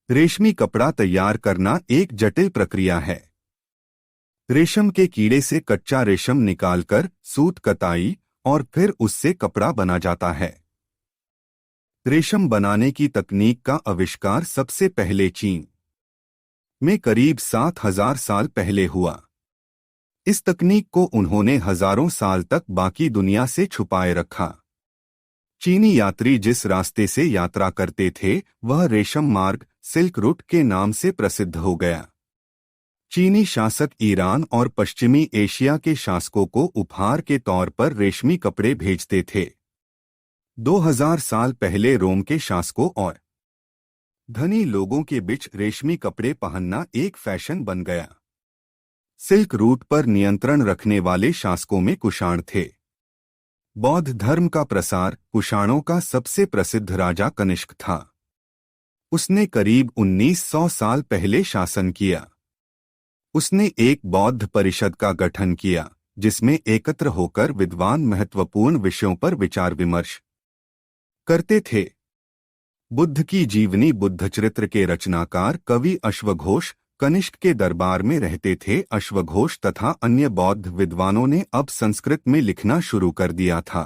रेशमी कपड़ा तैयार करना एक जटिल प्रक्रिया है। रेशम के कीड़े से कच्चा रेशम निकालकर सूत कताई और फिर उससे कपड़ा बना जाता है। रेशम बनाने की तकनीक का आविष्कार सबसे पहले चीन में करीब 7000 साल पहले हुआ। इस तकनीक को उन्होंने हजारों साल तक बाकी दुनिया से छुपाए रखा। चीनी यात्री जिस रास्ते से यात्रा करते थे वह रेशम मार्ग सिल्क रूट के नाम से प्रसिद्ध हो गया। चीनी शासक ईरान और पश्चिमी एशिया के शासकों को उपहार के तौर पर रेशमी कपड़े भेजते थे। 2000 साल पहले रोम के शासकों और धनी लोगों के बीच रेशमी कपड़े पहनना एक फैशन बन गया। सिल्क रूट पर नियंत्रण रखने वाले शासकों में कुषाण थे। बौद्ध धर्म का प्रसार कुषाणों का सबसे प्रसिद्ध राजा कनिष्क था। उसने करीब 1900 साल पहले शासन किया। उसने एक बौद्ध परिषद का गठन किया जिसमें एकत्र होकर विद्वान महत्वपूर्ण विषयों पर विचार विमर्श करते थे। बुद्ध की जीवनी बुद्धचरित्र के रचनाकार कवि अश्वघोष कनिष्क के दरबार में रहते थे। अश्वघोष तथा अन्य बौद्ध विद्वानों ने अब संस्कृत में लिखना शुरू कर दिया था।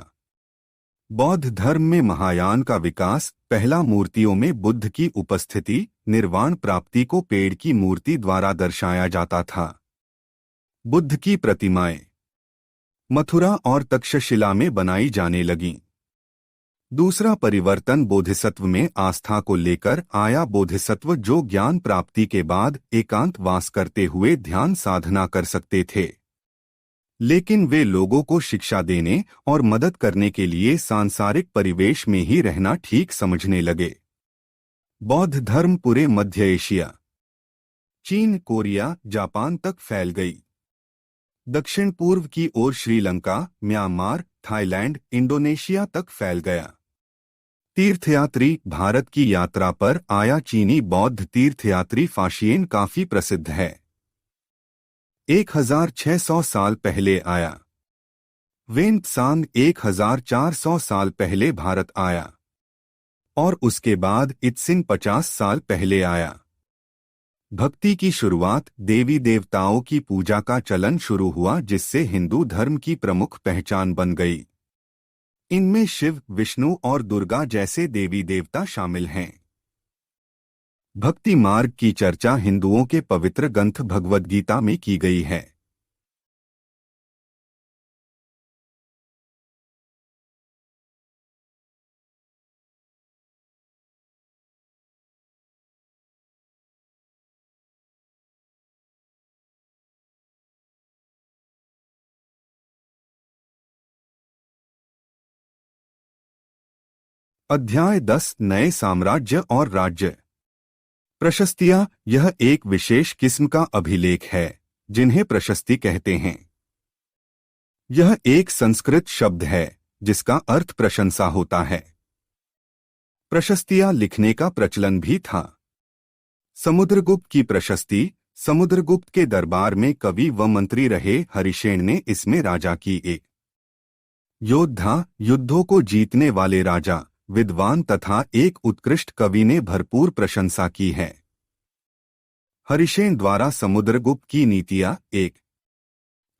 बौद्ध धर्म में महायान का विकास पहला मूर्तियों में बुद्ध की उपस्थिति निर्वाण प्राप्ति को पेड़ की मूर्ति द्वारा दर्शाया जाता था। बुद्ध की प्रतिमाएं मथुरा और तक्षशिला में बनाई जाने लगीं। दूसरा परिवर्तन बोधिसत्व में आस्था को लेकर आया। बोधिसत्व जो ज्ञान प्राप्ति के बाद एकांत वास करते हुए ध्यान साधना कर सकते थे, लेकिन वे लोगों को शिक्षा देने और मदद करने के लिए सांसारिक परिवेश में ही रहना ठीक समझने लगे। बौद्ध धर्म पूरे मध्य एशिया, चीन, कोरिया, जापान तक फैल गई। दक्षिण पूर्व की ओर श्रीलंका, म्यांमार, थाईलैंड, इंडोनेशिया तक फैल गया। तीर्थयात्री भारत की यात्रा पर आया चीनी बौद्ध तीर्थयात्री फाशियन काफी प्रसिद्ध है। 1600 साल पहले आया। वेन त्सांग 1400 साल पहले भारत आया और उसके बाद इत्सिन 50 साल पहले आया। भक्ति की शुरुआत देवी देवताओं की पूजा का चलन शुरू हुआ जिससे हिंदू धर्म की प्रमुख पहचान बन गई। इनमें शिव, विष्णु और दुर्गा जैसे देवी देवता शामिल हैं। भक्ति मार्ग की चर्चा हिंदुओं के पवित्र ग्रंथ भगवद गीता में की गई है। अध्याय 10 नए साम्राज्य और राज्य। प्रशस्तियां यह एक विशेष किस्म का अभिलेख है जिन्हें प्रशस्ति कहते हैं। यह एक संस्कृत शब्द है जिसका अर्थ प्रशंसा होता है। प्रशस्तियां लिखने का प्रचलन भी था। समुद्रगुप्त की प्रशस्ति समुद्रगुप्त के दरबार में कवि व मंत्री रहे हरिसेन ने इसमें राजा की एक योद्धा, युद्धों को जीतने वाले राजा, विद्वान तथा एक उत्कृष्ट कवि ने भरपूर प्रशंसा की है। हरिसेन द्वारा समुद्रगुप्त की नीतियां। एक,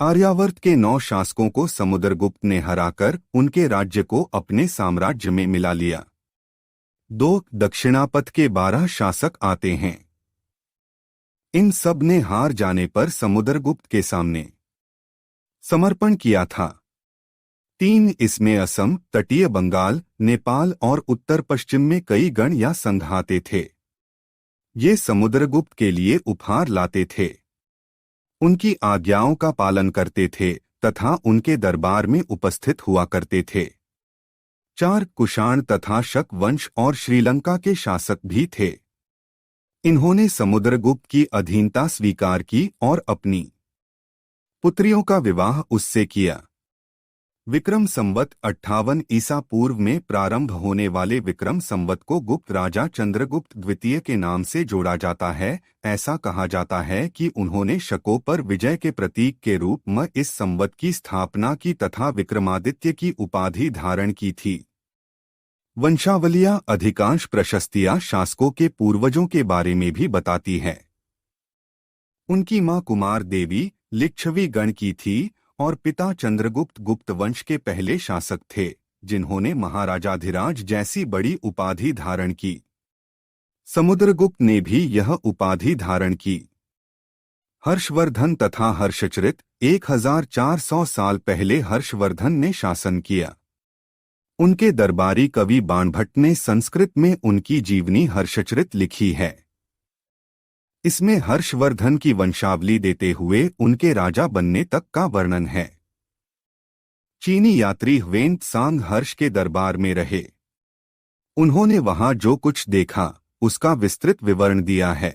आर्यावर्त के 9 शासकों को समुद्रगुप्त ने हराकर उनके राज्य को अपने साम्राज्य में मिला लिया। 2, दक्षिणापथ के 12 शासक आते हैं। इन सब ने हार जाने पर समुद्रगुप्त के सामने समर्पण किया था। 3, इसमें असम, तटीय बंगाल, नेपाल और उत्तर पश्चिम में कई गण या संघ आते थे। ये समुद्रगुप्त के लिए उपहार लाते थे, उनकी आज्ञाओं का पालन करते थे तथा उनके दरबार में उपस्थित हुआ करते थे। 4, कुषाण तथा शक वंश और श्रीलंका के शासक भी थे। इन्होंने समुद्रगुप्त की अधीनता स्वीकार की और अपनी पुत्रियों का विवाह उससे किया। विक्रम संवत 58 ईसा पूर्व में प्रारंभ होने वाले विक्रम संवत को गुप्त राजा चंद्रगुप्त द्वितीय के नाम से जोड़ा जाता है। ऐसा कहा जाता है कि उन्होंने शकों पर विजय के प्रतीक के रूप में इस संवत की स्थापना की तथा विक्रमादित्य की उपाधि धारण की थी। वंशावलियां अधिकांश प्रशस्तियां शासकों के पूर्वजों के बारे में भी बताती है। उनकी मां कुमार देवी लिच्छवी गण की थी और पिता चंद्रगुप्त गुप्त वंश के पहले शासक थे जिन्होंने महाराजाधिराज जैसी बड़ी उपाधि धारण की। समुद्रगुप्त ने भी यह उपाधि धारण की। हर्षवर्धन तथा हर्षचरित 1400 साल पहले हर्षवर्धन ने शासन किया। उनके दरबारी कवि बाणभट्ट ने संस्कृत में उनकी जीवनी हर्षचरित लिखी है। इसमें हर्षवर्धन की वंशावली देते हुए उनके राजा बनने तक का वर्णन है। चीनी यात्री ह्वेन त्सांग हर्ष के दरबार में रहे। उन्होंने वहां जो कुछ देखा उसका विस्तृत विवरण दिया है।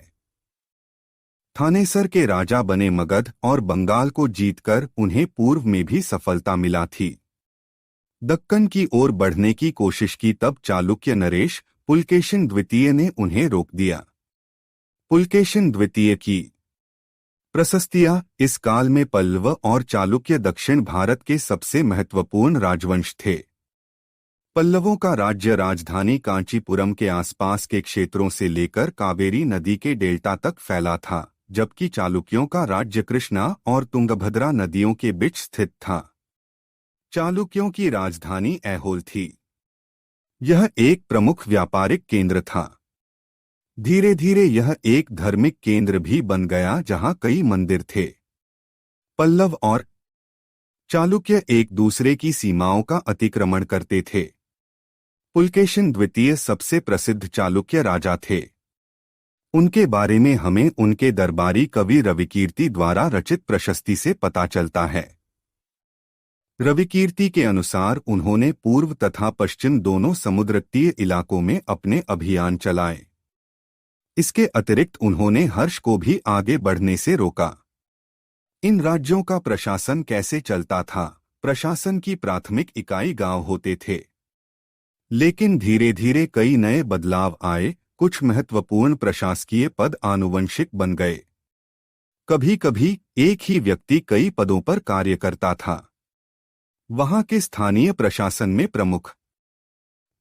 थानेसर के राजा बने मगध और बंगाल को जीतकर उन्हें पूर्व में भी सफलता मिला थी। दक्कन की ओर बढ़ने की कोशिश की, तब चालुक्य नरेश पुलकेशिन द्वितीय ने उन्हें रोक दिया। पुलकेशिन द्वितीय की प्रशस्तियां इस काल में पल्लव और चालुक्य दक्षिण भारत के सबसे महत्वपूर्ण राजवंश थे। पल्लवों का राज्य राजधानी कांचीपुरम के आसपास के क्षेत्रों से लेकर कावेरी नदी के डेल्टा तक फैला था, जबकि चालुक्यों का राज्य कृष्णा और तुंगभद्रा नदियों के बीच स्थित था। चालुक्यों की राजधानी ऐहोल थी। यह एक प्रमुख व्यापारिक केंद्र था। धीरे धीरे यह एक धार्मिक केंद्र भी बन गया, जहां कई मंदिर थे। पल्लव और चालुक्य एक दूसरे की सीमाओं का अतिक्रमण करते थे। पुलकेशिन द्वितीय सबसे प्रसिद्ध चालुक्य राजा थे। उनके बारे में हमें उनके दरबारी कवि रविकीर्ति द्वारा रचित प्रशस्ति से पता चलता है। रविकीर्ति के अनुसार उन्होंने पूर्व तथा पश्चिम दोनों समुद्रतीय इलाकों में अपने अभियान चलाए। इसके अतिरिक्त उन्होंने हर्ष को भी आगे बढ़ने से रोका। इन राज्यों का प्रशासन कैसे चलता था? प्रशासन की प्राथमिक इकाई गांव होते थे, लेकिन धीरे धीरे कई नए बदलाव आए। कुछ महत्वपूर्ण प्रशासकीय पद आनुवंशिक बन गए। कभी कभी एक ही व्यक्ति कई पदों पर कार्य करता था। वहां के स्थानीय प्रशासन में प्रमुख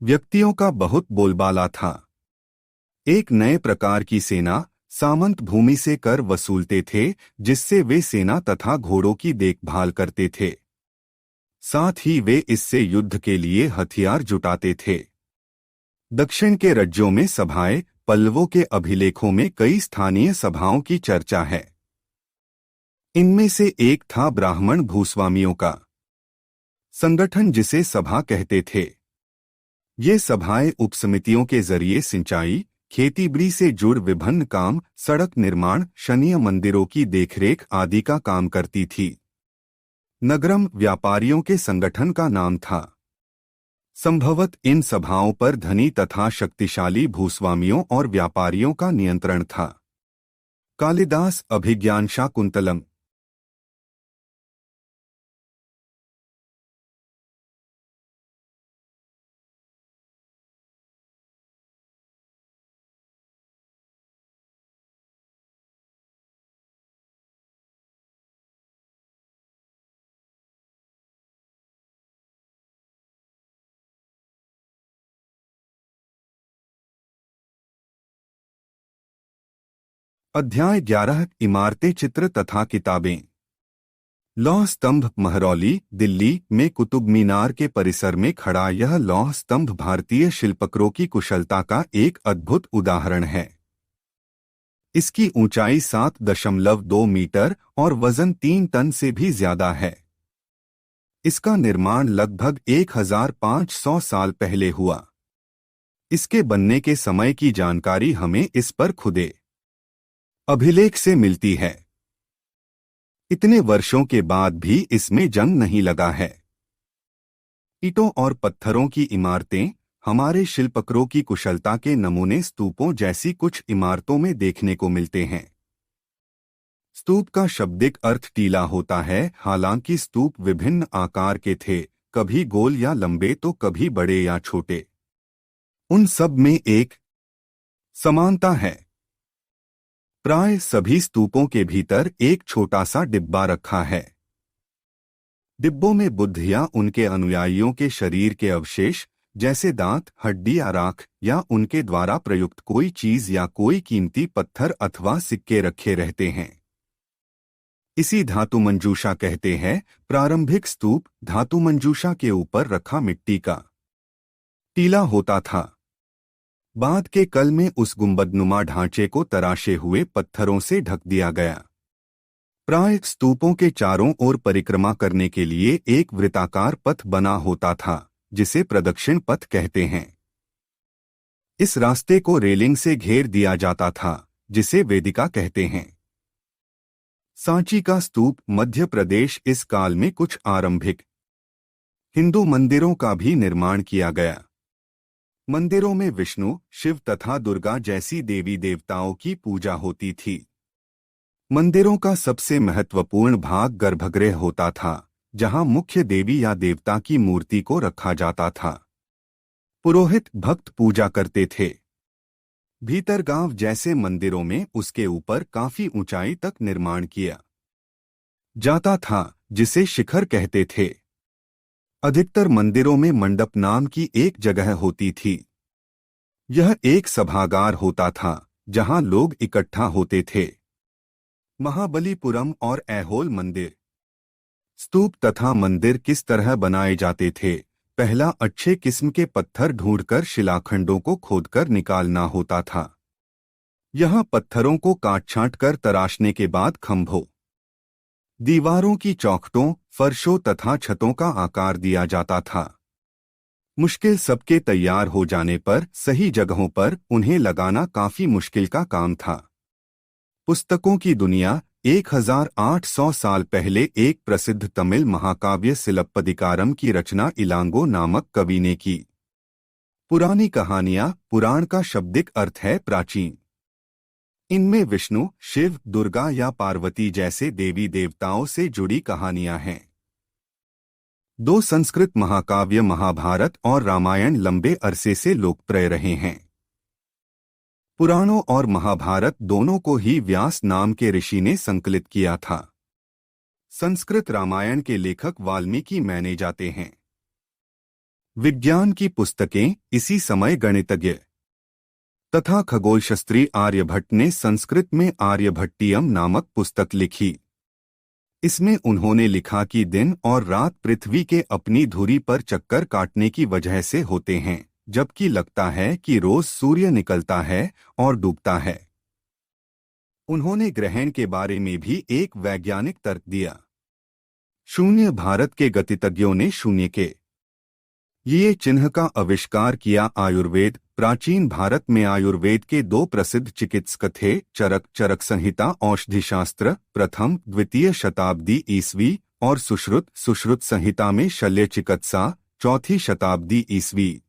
व्यक्तियों का बहुत बोलबाला था। एक नए प्रकार की सेना सामंत भूमि से कर वसूलते थे, जिससे वे सेना तथा घोड़ों की देखभाल करते थे। साथ ही वे इससे युद्ध के लिए हथियार जुटाते थे। दक्षिण के राज्यों में सभाएं। पल्लवों के अभिलेखों में कई स्थानीय सभाओं की चर्चा है। इनमें से एक था ब्राह्मण भूस्वामियों का संगठन, जिसे सभा कहते थे। ये सभाएं उपसमितियों के जरिए सिंचाई, खेतीबाड़ी से जुड़ विभिन्न काम, सड़क निर्माण, शनीय मंदिरों की देखरेख आदि का काम करती थी। नगरम व्यापारियों के संगठन का नाम था। संभवत इन सभाओं पर धनी तथा शक्तिशाली भूस्वामियों और व्यापारियों का नियंत्रण था। कालिदास अभिज्ञान शाकुंतलम। अध्याय 11 इमारतें, चित्र तथा किताबें। लौह स्तंभ महरौली, दिल्ली में कुतुब मीनार के परिसर में खड़ा यह लौह स्तंभ भारतीय शिल्पकारों की कुशलता का एक अद्भुत उदाहरण है। इसकी ऊंचाई 7.2 मीटर और वजन 3 टन से भी ज्यादा है। इसका निर्माण लगभग 1500 साल पहले हुआ। इसके बनने के समय की जानकारी हमें इस पर खुदे अभिलेख से मिलती है। इतने वर्षों के बाद भी इसमें जंग नहीं लगा है। ईंटों और पत्थरों की इमारतें हमारे शिल्पकारों की कुशलता के नमूने स्तूपों जैसी कुछ इमारतों में देखने को मिलते हैं। स्तूप का शाब्दिक अर्थ टीला होता है। हालांकि स्तूप विभिन्न आकार के थे, कभी गोल या लंबे तो कभी बड़े या छोटे। उन सब में एक समानता है। प्राय सभी स्तूपों के भीतर एक छोटा सा डिब्बा रखा है। डिब्बों में बुद्ध या उनके अनुयायियों के शरीर के अवशेष, जैसे दांत, हड्डी या राख, या उनके द्वारा प्रयुक्त कोई चीज या कोई कीमती पत्थर अथवा सिक्के रखे रहते हैं। इसी धातु मंजूषा कहते हैं। प्रारंभिक स्तूप धातु मंजूषा के ऊपर रखा मिट्टी का टीला होता था। बाद के कल में उस गुंबदनुमा ढांचे को तराशे हुए पत्थरों से ढक दिया गया। प्राय स्तूपों के चारों ओर परिक्रमा करने के लिए एक वृत्ताकार पथ बना होता था, जिसे प्रदक्षिण पथ कहते हैं। इस रास्ते को रेलिंग से घेर दिया जाता था, जिसे वेदिका कहते हैं। सांची का स्तूप मध्य प्रदेश। इस काल में कुछ आरंभिक हिंदू मंदिरों का भी निर्माण किया गया। मंदिरों में विष्णु, शिव तथा दुर्गा जैसी देवी देवताओं की पूजा होती थी। मंदिरों का सबसे महत्वपूर्ण भाग गर्भगृह होता था, जहां मुख्य देवी या देवता की मूर्ति को रखा जाता था। पुरोहित भक्त पूजा करते थे। भीतरगांव जैसे मंदिरों में उसके ऊपर काफी ऊंचाई तक निर्माण किया जाता था, जिसे शिखर कहते थे। अधिकतर मंदिरों में मंडप नाम की एक जगह होती थी। यह एक सभागार होता था, जहां लोग इकट्ठा होते थे। महाबलीपुरम और ऐहोल मंदिर। स्तूप तथा मंदिर किस तरह बनाए जाते थे? पहला, अच्छे किस्म के पत्थर ढूंढकर शिलाखंडों को खोदकर निकालना होता था। यहां पत्थरों को काट छांट कर तराशने के बाद खंभों, दीवारों की चौखटों, फर्शों तथा छतों का आकार दिया जाता था। मुश्किल सबके तैयार हो जाने पर सही जगहों पर उन्हें लगाना काफी मुश्किल का काम था। पुस्तकों की दुनिया। 1800 साल पहले एक प्रसिद्ध तमिल महाकाव्य सिलप्पदिकारम की रचना इलांगो नामक कवि ने की। पुरानी कहानियां। पुराण का शाब्दिक अर्थ है प्राचीन। इनमें विष्णु, शिव, दुर्गा या पार्वती जैसे देवी देवताओं से जुड़ी कहानियां हैं। दो संस्कृत महाकाव्य महाभारत और रामायण लंबे अरसे से लोकप्रिय रहे हैं। पुराणों और महाभारत दोनों को ही व्यास नाम के ऋषि ने संकलित किया था। संस्कृत रामायण के लेखक वाल्मीकि माने जाते हैं। विज्ञान की पुस्तकें। इसी समय गणितज्ञ तथा खगोलशास्त्री आर्यभट्ट ने संस्कृत में आर्यभट्टियम नामक पुस्तक लिखी। इसमें उन्होंने लिखा कि दिन और रात पृथ्वी के अपनी धुरी पर चक्कर काटने की वजह से होते हैं, जबकि लगता है कि रोज सूर्य निकलता है और डूबता है। उन्होंने ग्रहण के बारे में भी एक वैज्ञानिक तर्क दिया। शून्य। भारत के गणितज्ञों ने शून्य के ये चिन्ह का आविष्कार किया। आयुर्वेद। प्राचीन भारत में आयुर्वेद के दो प्रसिद्ध चिकित्सक थे, चरक, चरक संहिता औषधिशास्त्र, प्रथम द्वितीय शताब्दी ईस्वी, और सुश्रुत, सुश्रुत संहिता में शल्य चिकित्सा, चौथी शताब्दी ईस्वी।